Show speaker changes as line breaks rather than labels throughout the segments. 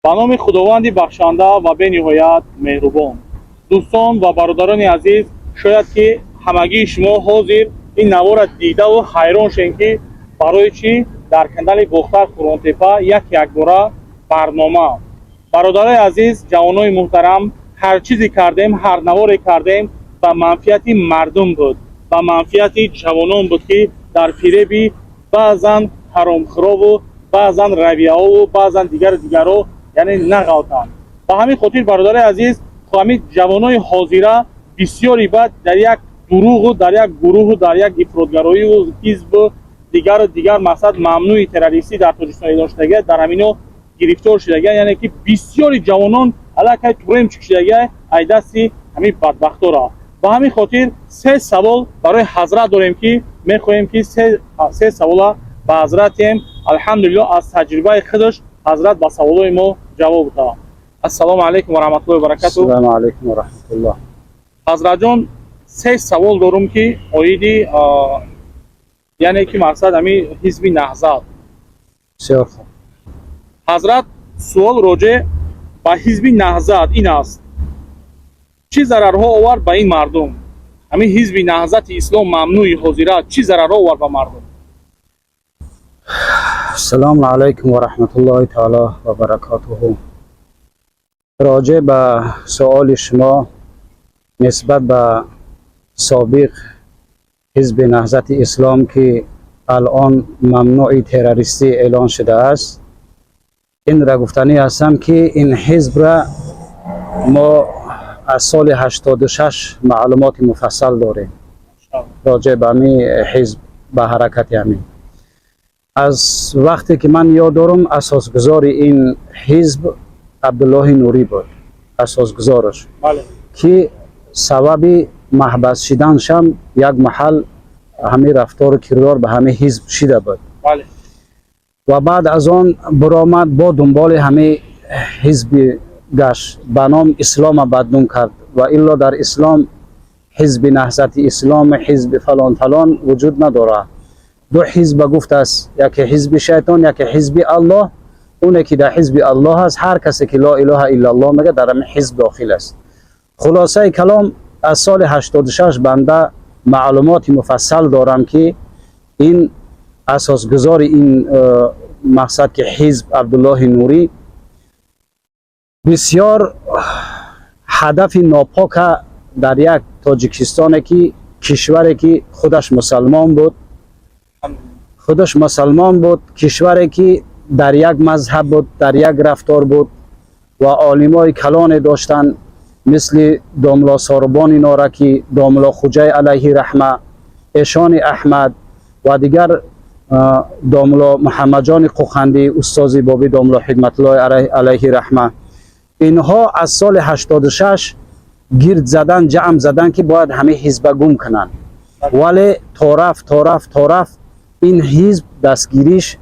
با نام خداوند بخشنده و به نهایت مهربان. دوستان و برادران عزیز، شاید که همگی شما حاضر این نوار را دیده و حیران شین که برای چی در کانال گفتار قرآن‌تپه یک باره برنامه. برادران عزیز، جوانای محترم، هر چیزی کردیم، هر نواری کردیم و منفعت مردم بود و منفعت جوانان بود که در فریب بعضا حرامخوارا و بعضا رویه و بعضا دیگرو یعنی نغلطند. به همین خاطر برادر عزیز، همین جوانای حاضره بسیاری بعد در یک دروغ و در یک گروه و در یک افراطگرایی و حزب و دیگر مقصد ممنوع تروریستی در تاجیکستان داشته در همینو گرفتار شده، یعنی که بسیاری جوانان علاقه تورم چکشیده ای دستی همین بدبختا را. به همین خاطر سه سوال برای حضرت داریم که میخواهیم که سه سوال به حضرتیم الحمدلله از تجربه خودش حضرت با سوالای ما جواب بده. السلام علیکم و رحمت الله و برکاته.
السلام علیکم و رحمت الله.
حضرت جان، سه سوال دارم که اویدی یعنی که مقصد همین حزب نهضت.
بسیار خوب.
حضرت، سوال راجع به حزب نهضت این است: چه ضررها آورد به این مردم؟ همین حزب نهضت اسلام ممنوع حاضره چه ضررها آورد به مردم؟
السلام علیکم و رحمت الله تعالی و برکاته. راجع به سوال شما نسبت به سابق حزب نهضت اسلام که الان ممنوع تروریستی اعلان شده است، این را گفتنی هستم که این حزب را ما از سال 86 معلومات مفصل داریم راجع به همین حزب، به حرکت همین. از وقتی که من یاد دارم اساسگذار این حزب عبدالله نوری بود، اساسگذارش.
بله. که
سبب محبس شدنش هم یک محل همین رفتار و کردار به همه حزب شده بود.
بله.
و بعد از آن برآمد با دنبال همه حزب گشت به نام اسلام بدنام کرد و الا در اسلام حزب نهضت اسلام، حزب فلان فلان وجود نداره. دو حزب گفته است، یکی حزب شیطان، یکی حزب الله. اون که در حزب الله است، هر کسی که لا اله الا الله میگه در همین حزب داخل است. خلاصه کلام، از سال 86 بنده معلومات مفصل دارم که این اساسگذار این مقصد که حزب عبدالله نوری بسیار هدف ناپاک در یک تاجیکستان که کشوری که خودش مسلمان بود، کشوری که در یک مذهب بود، در یک رفتار بود و عالمای کلان داشتن مثل داملا ساربان نارکی، داملا خوجای علیه رحمه، ایشان احمد و دیگر داملا محمد جان قوخندی، استاد بابی داملا حکمت الله علیه رحمه. اینها از سال 86 گرد زدن، جمع زدن که باید همه حزب گم کنن، ولی طرف این حزب دستگیریش،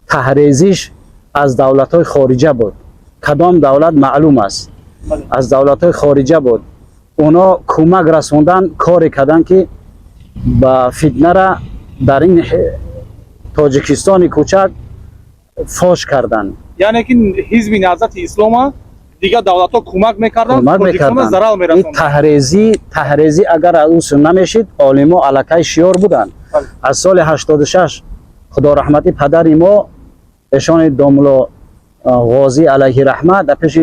تحریزش از دولت‌های خارجه بود. کدام دولت معلوم است، از دولت‌های خارجه بود. اونا کمک رسوندن، کاری کردن که با فتنه را در این تاجیکستان کوچک فاش کردن.
یعنی که حزب نهضت اسلام دیگه دولت‌ها کمک می‌کردن، تاجیکستان ضرر می‌رسوندن.
این تحریزی اگر از اون نمیشید، عالما علاقه شیار بودن. از سال 86 خدا رحمتی پدر ما ایشان داملا غازی علیه رحمه در پیش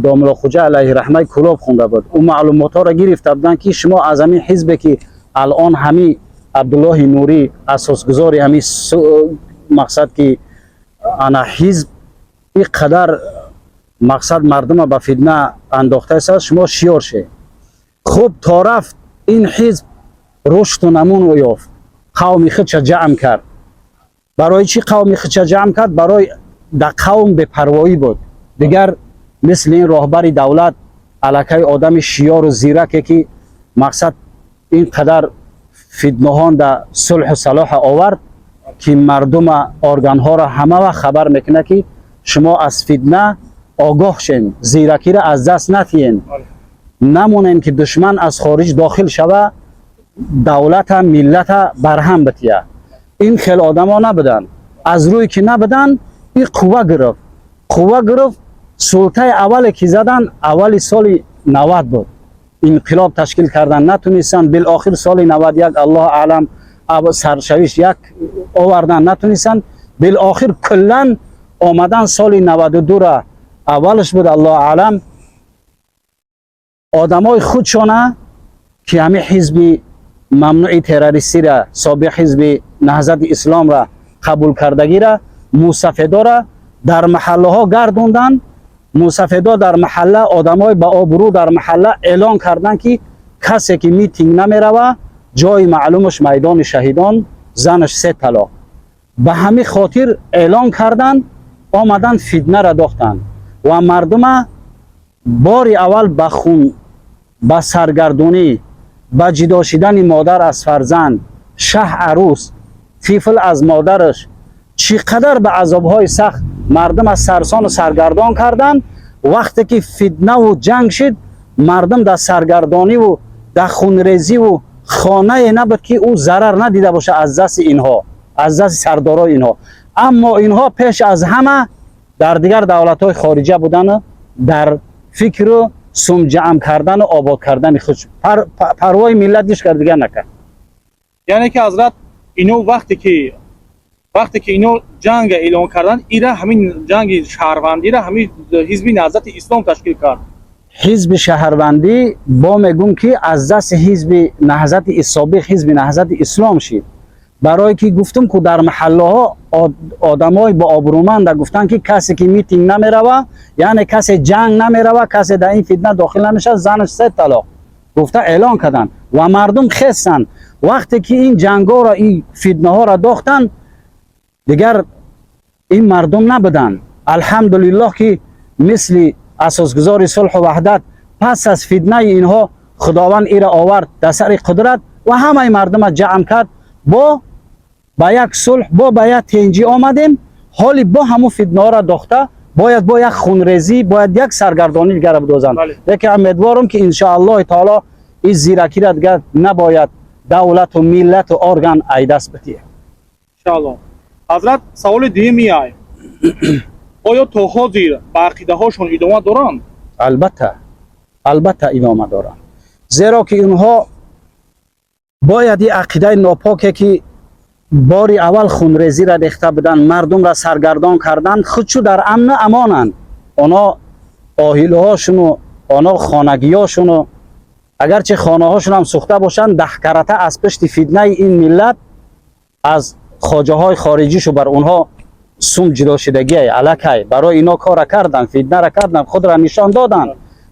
داملا خوجه علیه رحمه کلاب خونده بود. اون معلومات ها را گرفته بودن که شما از همین حزب که الان همین عبدالله نوری اساسگذار همین مقصد که انا حزب اینقدر مقصد مردم به فتنه انداخته است، شما شیار شه. خوب طرف این حزب رشد و نمون یافت، قوم خودش جمع کرد. برای چی قوم خودش جمع کرد؟ برای در قوم به پروایی بود. دیگر مثل این راهبر دولت علاقه آدم شیار و زیرکی که مقصد اینقدر فتنهان در صلح و صلاح آورد که مردم ارگان ها را همه وقت خبر میکنه که شما از فتنه آگاه شین، زیرکی را از دست ندین، نمونین که دشمن از خارج داخل شوه، دولت ملت برهم بتیه. این خیلی آدم ها نبودن. از روی که نبودن، این قوه گرفت سلطه اولی که زدن اولی سال 90 بود، انقلاب تشکیل کردن نتونستن، بالاخر سال 91 الله اعلم سرشویش یک آوردن نتونستن، بالاخر کلا آمدن سال 92 را اولش بود الله اعلم آدمای خودشانه که همه حزب ممنوع تروریستی را سابق حزب نهضت اسلام را قبول کردگی را مصفدا را در محله ها گردوندن. مصفدا در محله آدمای با آبرو در محله اعلان کردن که کسی که میتینگ نمیروه جای معلومش میدان شهیدان، زنش 3 طلاق. به همین خاطر اعلان کردن، آمدن فتنه را داختن و مردم بار اول به خون، به سرگردونی، به جدا شدن مادر از فرزند، شه عروس، طفل از مادرش، چقدر به عذابهای سخت مردم از سرسان و سرگردان کردن. وقتی که فتنه و جنگ شد مردم در سرگردانی و در خونریزی و خانه نبود که او ضرر ندیده باشه از دست اینها، از دست سردارای اینها. اما اینها پیش از همه در دیگر دولت‌های خارجه بودن، در فکر و سوم جمع کردن و آباد کردن خود پروای ملت دیش کرد دیگر نکرد.
یعنی که حضرت اینو وقتی که اینو جنگ اعلان کردن، ایره همین جنگ شهروندی را همین حزب نهضت اسلام تشکیل کرد.
حزب شهروندی با میگم که از دست حزب نهضت سابق حزب نهضت اسلام شد، برای که گفتم که در محله ها آدمای با آبرومند گفتن که کسی که میتینگ نمیروه، یعنی کسی جنگ نمیروه، کسی در این فتنه داخل نمیشه، زنش 3 طلاق گفته اعلان کردن و مردم خستن. وقتی که این جنگ ها را، این فتنه ها را داختن، دیگر این مردم نبودن. الحمدلله که مثل اساسگزار صلح و وحدت پس از فتنه اینها خداوند ایره آورد در سر قدرت و همه مردم جمع کرد، با یک صلح، با یک تنجی آمدیم. حالی با همون فتنه را داخته باید با یک خونریزی، باید یک سرگردانی دیگر بدوزند. لیکن امیدوارم که ان شاء الله تعالی این زیرکی را دیگر نباید دولت و ملت و ارگان ایدست بتیه.
ان شاء الله. حضرت سوال دیگه میای آیا تا حاضر به عقیده هاشون ادامه دارن؟
البته ادامه دارن، زیرا که اونها باید این عقیده ناپاکه که باری اول خونریزی را ریخته بدن، مردم را سرگردان کردن، خودشو در امن امانند. اونا آهیله هاشون و اونا خانگی هاشون و اگرچه خانه هاشون هم سوخته باشن، دهکرته از پشت فتنه این ملت از خواجه های خارجیشو بر اونها سوم جدا شدگی الکی برای اینا کار کردن، فتنه را کردن، خود را نشان دادن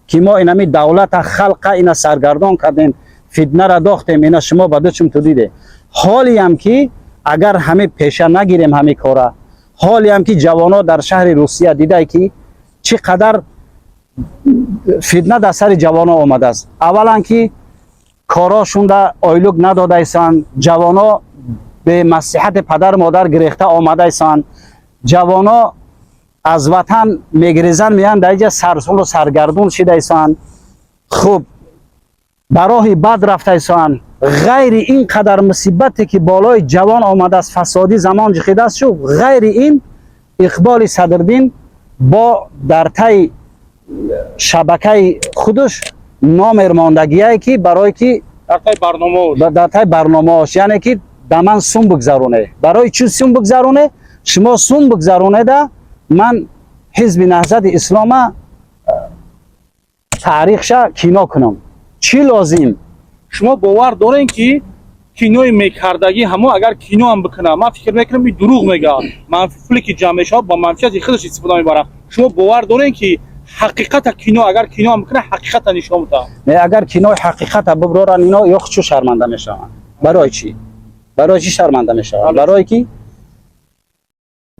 که ما اینمی دولت خلق اینا سرگردان کردیم، فتنه را داختیم، اینا شما بدوچم تو دیده. حالی هم که اگر همه پیشه نگیریم همه کارا، حالی هم که جوانا در شهر روسیه دیده که چقدر فتنه در سر جوانا آمده است. اولا که کاراشون را آیلوک نداده ایسان، جوانا به مصلحت پدر مادر گرفته آمده ایسان، جوانا از وطن میگریزن، میان در اینجا سرسون و سرگردون شده ایسان، خوب برای بد رفته ایسان. غیر این قدر مصیبتی که بالای جوان آمده است، فسادی زمان جخیده است شو، غیر این اقبال صدردین با در تای شبکه خودش نامرماندگیه که برای که در تای برنامه‌اش، یعنی که دمن سوم بگذرونه. برای چی سوم بگذرونه؟ شما سوم بگذرونه ده من حزب نهضت اسلام تاریخش کینا کنم. چی لازم؟
شما باور دارین که کینوی میکردگی همو اگر کینو هم بکنه، من فکر میکنم این دروغ میگه، منفعلی که جمعش ها با منفعت خودش استفاده میبره. شما باور دارین که حقیقت کینو اگر کینو هم بکنه حقیقت نشون میده؟
نه، اگر کینو حقیقت ببرن اینا یا خودشو شرمنده میشن. برای چی؟ برای چی شرمنده میشن؟ برای که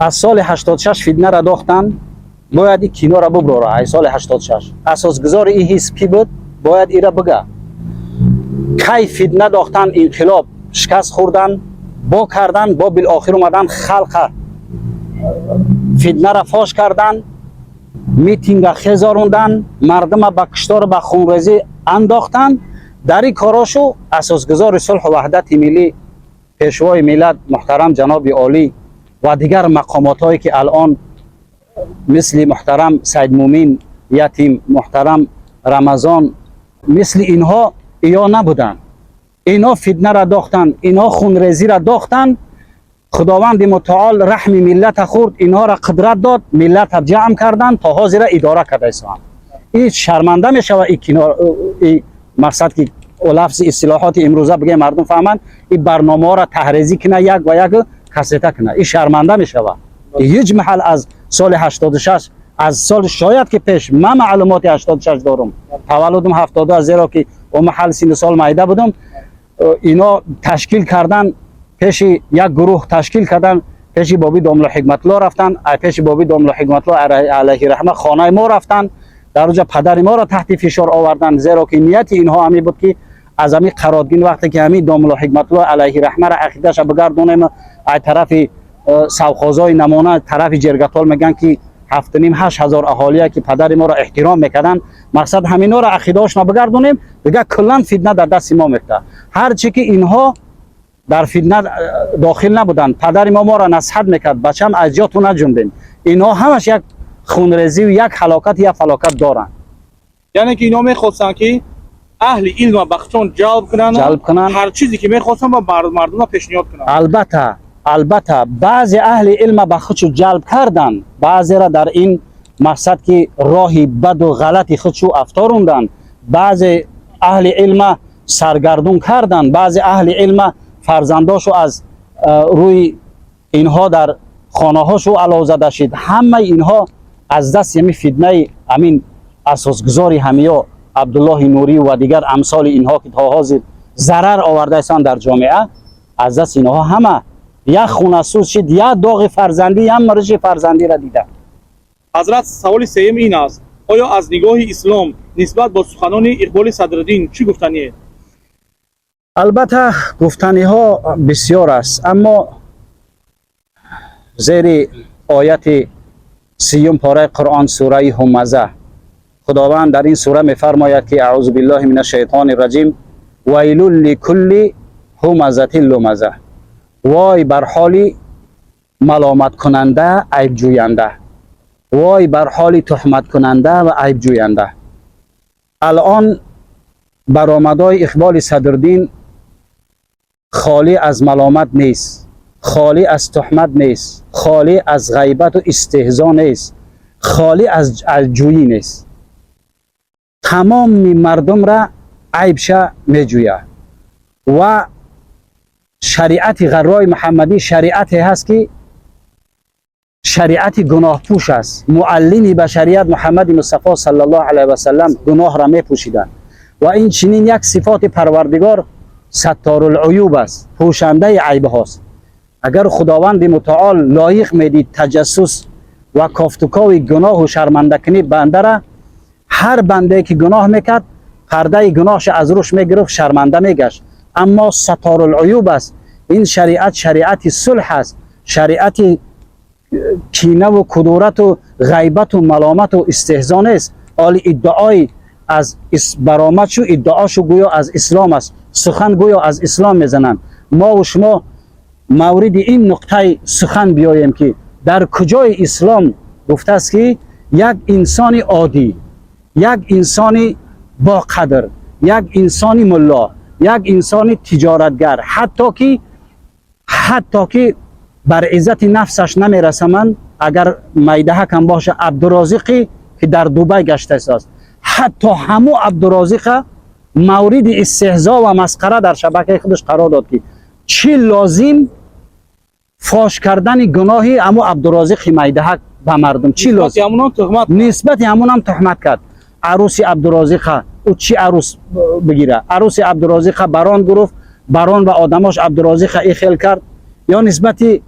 از سال 86 فتنه را داختن، باید این کینو را ببره. از سال 86 اساسگزار این حزب کی بود؟ باید ایرا بگه کی فتنه داختن، انقلاب شکست خوردن، با کردن، با بالاخره اومدن خلق فتنه را فاش کردن، میتینگ خزاروندن، مردم با کشتار با خونریزی انداختن. در این کاراشو اساسگزار صلح و وحدت ملی، پیشوای ملت محترم جناب عالی و دیگر مقامات هایی که الان مثل محترم سید مومین یتیم، محترم رمضان، مثل اینها یا نبودن. اینا فتنه را داختن، اینا خونریزی را داختن. خداوند متعال رحم ملت خورد، اینها را قدرت داد، ملت را جمع کردن تا حاضر اداره کرده اسلام. این شرمنده می شود. این مقصد که لفظ اصلاحات امروزه بگه مردم فهمند این برنامه را تحریزی کنه، یک و یک کسته کنه. این شرمنده می شود. هیچ محل از سال 86 از سال شاید که پیش من معلومات 86 دارم، تولدم 70 از زیرا که اون محل سین سال مایده بودم. اینا تشکیل کردن، پیش یک گروه تشکیل کردن، پیش بابی داملو حکمت الله رفتن، پیش بابی داملو حکمت الله علیه رحمه خانه ما رفتن، در اونجا پدر ما را تحت فشار آوردن، زیرا که نیت اینها همین بود که از همین قرادگین وقتی که همین داملو حکمت الله علیه رحمه را عقیده‌اش بگردونیم از طرف سوخازای نمونه، طرف جرگتال میگن که 7,500 هزار اهالیه که پدر ما را احترام میکردن، مقصد همینا را عقیده‌اش بگردونیم دیگه کلا فتنه در دست ما میفته. هر چی که اینها در فتنه داخل نبودن، پدر ما را نصیحت میکرد بچم از جاتون نجنبین، اینها همش یک خونریزی و یک هلاکت یا فلاکت دارن.
یعنی که اینا میخواستن که اهل علم و بخشون جلب کنن، هر چیزی که میخواستن با مردم پیشنهاد کنن. البته بعضی اهل علم به خودشو جلب کردن، بعضی را در این مقصد که راهی بد و غلطی خودشو افتاروندن، بعضی اهل علم سرگردون کردن، بعضی اهل علم فرزنداشو از روی اینها در خانه هاشو علاوه زده شد. همه اینها از دست یمی فتنه امین اساسگذاری همیا عبدالله نوری و دیگر امثال اینها که تا حاضر ضرر آورده ایستند در جامعه، از دست اینها همه یا خونه سوز شد یا داغ فرزندی یا مرج فرزندی را دیدن. حضرت سوال سوم این است: آیا از نگاه اسلام نسبت با سخنان اقبال صدرالدین چی گفتنیه؟
البته گفتنی ها بسیار است، اما زیر آیت 30 پاره قرآن سوره همزه خداوند در این سوره میفرماید که اعوذ بالله من الشیطان الرجیم ویل لکل همزه لمزه، وای بر حال ملامت کننده عیب جوینده، وای بر حال تهمت کننده و عیب جوینده. الان برآمدهای اقبال صدرالدین خالی از ملامت نیست، خالی از تهمت نیست، خالی از غیبت و استهزا نیست، خالی از جویی نیست. تمام مردم را عیبشه میجویه و شریعت غرای محمدی شریعتی هست که شریعت گناه پوش است. معلمی بشریت محمد مصطفی صلی الله علیه و سلم گناه را میپوشیدند و این چنین یک صفات پروردگار ستار العیوب است، پوشنده عیب هاست. اگر خداوند متعال لایق میدید تجسس و کافتوکاوی گناه و شرمنده کنی بنده را، هر بنده که گناه میکرد پرده گناهش از روش میگرفت، شرمنده میگشت. اما ستار العیوب است. این شریعت شریعت صلح است، شریعت کینه و کدورت و غیبت و ملامت و استهزا نیست. آلی ادعای از برآمد شو، ادعاشو گویا از اسلام است، سخن گویا از اسلام میزنن. ما و شما مورد این نقطه سخن بیاییم که در کجای اسلام گفته است که یک انسان عادی، یک انسان با قدر، یک انسان ملا، یک انسان تجارتگر، حتی که بر عزت نفسش نمیرسه، من اگر میده کم باشه عبدالرازقی که در دبی گشته است، حتی همو عبدالرازق مورد استهزا و مسخره در شبکه خودش قرار داد که چی لازم فاش کردن گناهی امو عبدالرازق میده به مردم، چی لازم نسبت همون هم تهمت کرد. عروسی عبدالرازق او چی عروس بگیره؟ عروس عبدالرازق بران گرفت، بران و آدماش عبدالرازق ای خیل کرد، یا نسبتی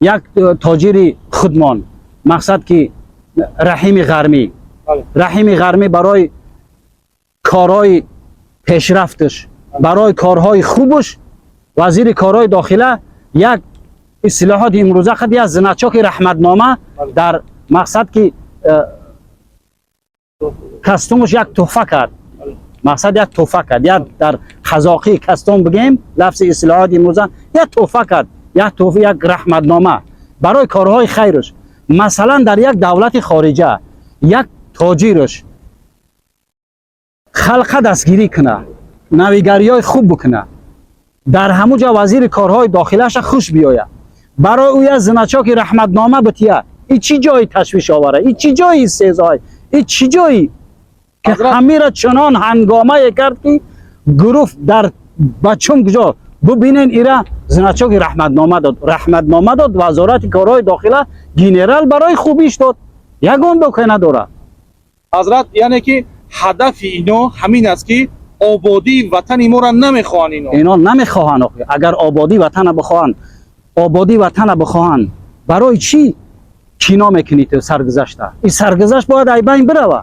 یک تاجر خودمان، مقصد که رحیم غرمی برای کارهای پیشرفتش، برای کارهای خوبش، وزیر کارهای داخله یک اصلاحات امروزه خدی از زنچاک رحمتنامه در مقصد که کستومش یک تحفه کرد، مقصد یک تحفه کرد، یا در خزاقی کستوم بگیم لفظ اصلاحات امروزه یک تحفه کرد، یک رحمتنامه برای کارهای خیرش. مثلا در یک دولت خارجه یک تاجرش خلق دستگیری کنه، نویگری های خوب بکنه، در همونجا وزیر کارهای داخلش خوش بیاید، برای او یک زنچاک رحمتنامه بتیه، این چی جایی تشویش آوره؟ این چی جایی سزای؟ این چی جایی که همه را چنان هنگامه کرد که گروه در بچم کجا ببینین ایرا زنچاک رحمتنامه داد وزارت کارهای داخله گنرال برای خوبیش داد، یگون دوکه نداره.
حضرت یعنی که هدف اینا همین است که آبادی وطن ما را نمیخوان.
اینا نمیخوان. اگر آبادی وطن بخواهن برای چی کینا میکنید سرگذشته؟ این سرگذشت باید ای بین بروه.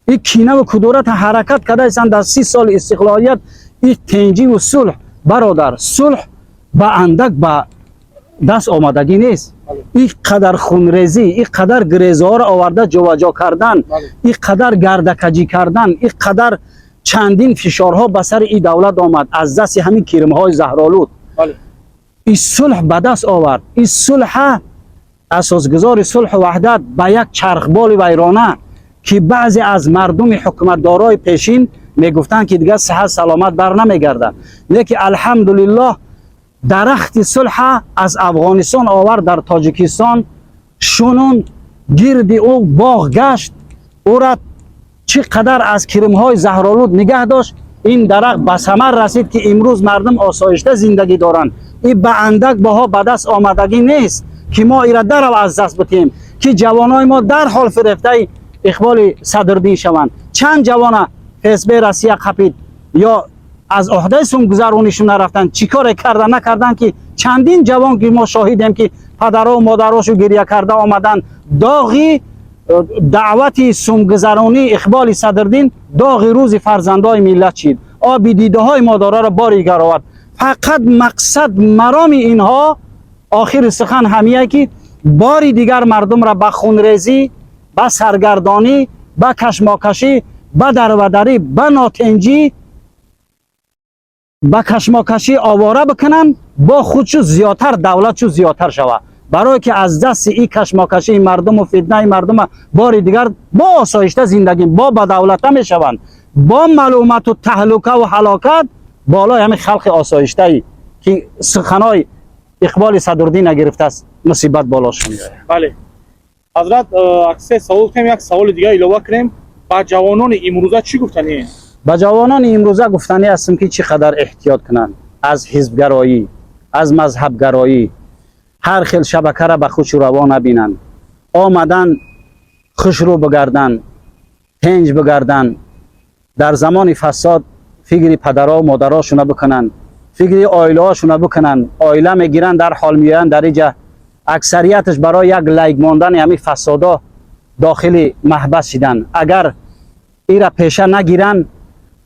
این کینه و کدورت حرکت کرده ایستن در 30 سال استقلالیت. این تنجی و صلح برادر، صلح با اندک با دست آمدگی نیست. این قدر خونریزی، این قدر گریزه ها را آورده جواجا کردن، این قدر گردکجی کردن، این قدر چندین فشارها به سر این دولت آمد از دست همین کرمهای زهرآلود. این صلح به دست آورد. این صلح اساسگذار صلح وحدت به یک چرخبال ویرانه که بعضی از مردم حکومتدارای پیشین میگفتن که دیگه صحت سلامت بر نمیگردن، لیکن الحمدلله درخت صلح از افغانستان آورد در تاجیکستان، شونون گرد او باغ گشت، او را چقدر از کرمهای زهرآلود نگه داشت. این درخت به ثمر رسید که امروز مردم آسایشته زندگی دارند. این به اندک بها به دست آمدگی نیست که ما ایرا در از دست بتیم، که جوانای ما در حال فریفته اقبال صدردین شوند. چند جوان حزب روسیه خپید یا از عهده سوم گذرونیشون نرفتن، چیکار کردن نکردن که چندین جوان که ما شاهدیم که پدرها و مادراشو گریه کرده آمدن. داغی دعوت سومگذرانی اقبال صدردین داغی روز فرزندای ملت چید، آبی دیده های مادرها را باری گرآورد. فقط مقصد مرام اینها آخر سخن همیه که باری دیگر مردم را به خونریزی، به سرگردانی، به کشماکشی، به درودری، به ناتنجی، به کشماکشی آواره بکنن، با خودشو زیادتر دولتشو زیادتر شود، برای که از دست این کشماکشی مردم و فتنه مردم باری دیگر با آسایشته زندگی با بدولته می شوند، با معلومات و تهلکه و هلاکت بالای همین خلق آسایشته ای که سخنای اقبال صدردین نگرفته است مصیبت بالاشون میاد.
بله حضرت، اکثر سوال کنیم، یک سوال دیگه علاوه کنیم. با جوانان امروزه چی گفتنی؟
با جوانان امروزه گفتنی هستم که چقدر احتیاط کنند از حزبگرایی، از مذهبگرایی، هر خیل شبکه را به خودش روا نبینند، آمدن خوش رو بگردن، تنج بگردن، در زمان فساد فکر پدرها و مادرهاشون بکنن، فکر آیله هاشون بکنن، آیله میگیرن در حال میان در اینجا اکثریتش برای یک لایک ماندن همین فسادا داخل محبس شدن. اگر ایرا پیشه نگیرن،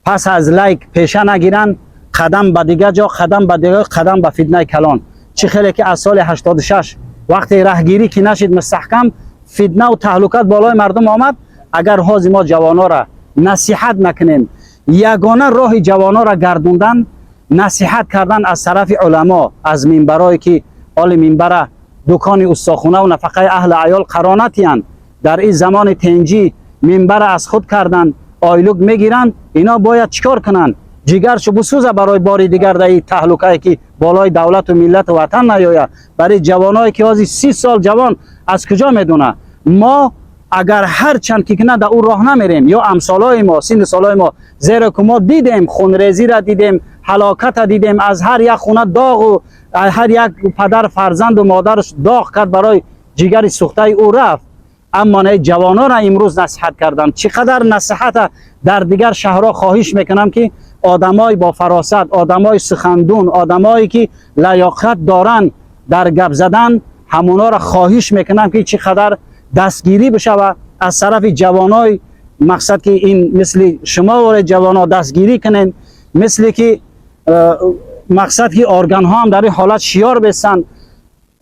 پس از لایک پیشه نگیرن، قدم به دیگه جا، قدم به دیگه، قدم به فتنه کلان. چه خیلی که از سال 86 وقتی رهگیری که نشید مستحکم، فتنه و تهلکت بالای مردم آمد. اگر حاضر ما جوانا را نصیحت نکنیم، یگانه راه جوانا را گردوندن، نصیحت کردن از طرف علما، از منبرایی که آل منبر دکان استاخونه و نفقه اهل عیال قرانتیان، در این زمان تنجی منبر از خود کردن، آیلوک میگیرن. اینا باید چیکار کنن؟ جگرشو بسوزه برای باری دیگر در این تهلکه که بالای دولت و ملت و وطن نیاید. برای جوانایی که از 30 سال جوان از کجا میدونه؟ ما اگر هر چند که نه در اون راه نمیریم، یا امثالای ما، سین سالای ما، زیرا که ما دیدیم خونریزی را دیدیم، هلاکت را دیدیم، از هر یک خونه داغ و هر یک پدر فرزند و مادرش داغ کرد برای جگر سوخته او رفت. اما نه جوانان را امروز نصیحت کردن. چقدر نصیحت در دیگر شهرها خواهش میکنم که آدمای با فراست، آدمای سخندون، آدمایی که لیاقت دارن در گپ زدن، همونا را خواهش میکنم که چقدر دستگیری بشه و از طرف جوانای، مقصد که این مثل شما و جوانا دستگیری کنین، مثل که مقصد که ارگان ها هم در این حالت شیار بستن،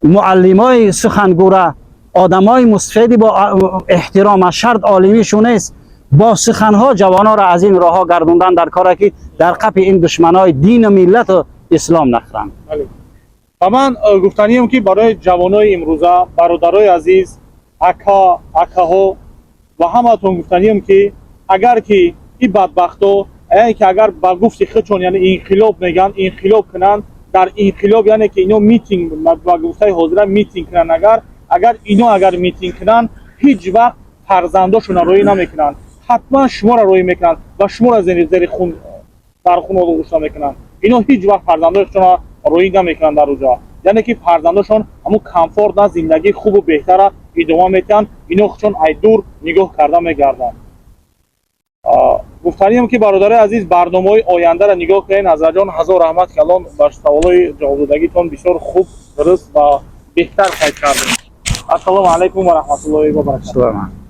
معلمای سخنگوره، آدمای مستفیدی با احترام شرط عالمیشون است، با سخنها جوانا را از این راه ها گردوندن در کاری که در قپ این دشمنای دین و ملت و اسلام نخرن.
و من گفتنیم که برای جوانای امروزه، برادرای عزیز، акаҳо ва ҳаматон гуфтанем ки агар ки ин бадбахто ки агар ба гуфти худшон яъне инқилоб меган, инқилоб кунанд, дар инқилоб яъне ки ино митинг ба гуфтаи ҳозира митинг кунанд, агар ино агар митинг кунанд ҳеҷ вақт фарзандошонро роӣ намекунанд, ҳатман шуморо роӣ мекунанд ва шуморо зери хун дар хун гӯшта мекунанд. Ино ҳеҷ вақт фарзандошонро роӣ намекунанд дар уҷа, яъне ки фарзандошон ҳамун комфортна зиндагии хубу беҳтара идома метиҳанд, ино худшон ай дур нигоҳ карда мегарданд. Гуфтанем ки бародари азиз, барномаҳои ояндаро нигоҳ кунед. Назарҷон, ҳазор раҳмат ки алон ба саволҳои ҷавобдодагитон бисёр хуб, дуруст ва беҳтар қайд кардем. Ассалому алайкум ва раҳматуллоҳи ва баракатуҳ.